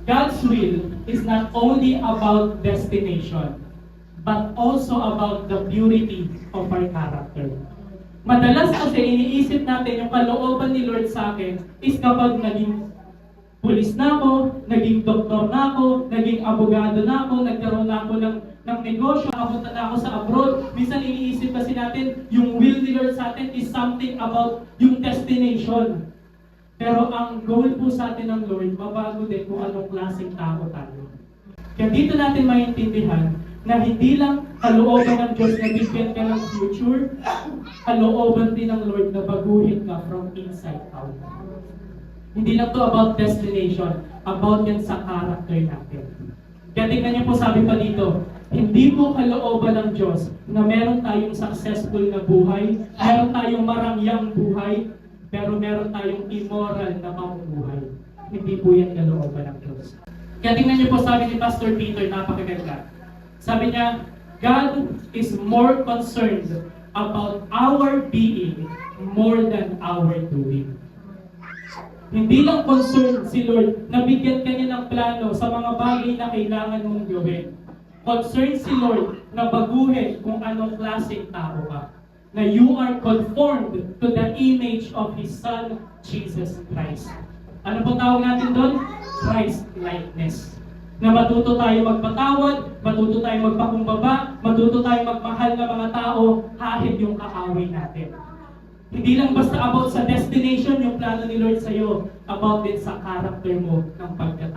God's will is not only about destination, but also about the purity of our character. Madalas kasi iniisip natin yung kalooban ni Lord sa akin is kapag naging pulis na ako, naging doktor na ako, naging abogado na ako, nagkaroon na ako ng negosyo, apunta na ako sa abroad. Minsan iniisip kasi natin yung will ni Lord sa atin is something about yung destination. Pero ang goal po sa atin ng Lord, mabago din kung anong klaseng tao tayo. Kaya dito natin maintindihan na hindi lang kalooban ng Diyos na bigyan ka ng future, kalooban din ng Lord na baguhin ka from inside out. Hindi lang to about destination, about yan sa character natin. Kaya tingnan niyo po, sabi pa dito, hindi po kalooban ng Diyos na meron tayong successful na buhay, meron tayong marangyang buhay, pero meron tayong immoral na pamumuhay. Hindi po yan kalooban ng Diyos. Kaya tingnan niyo po, sabi ni Pastor Peter, napakaganda. Sabi niya, God is more concerned about our being more than our doing. Hindi lang concerned si Lord na bigyan ka niya ng plano sa mga bagay na kailangan mong gawin. Concerned si Lord na baguhin kung anong klaseng tao ka. Na you are conformed to the image of His Son, Jesus Christ. Ano po tawag natin doon? Christ-likeness. Na matuto tayo magpatawad, matuto tayo magpakumbaba, matuto tayo magmahal ng mga tao, kahit yung kaaway natin. Hindi lang basta about sa destination yung plano ni Lord sa'yo, about din sa character mo ng pagkatao.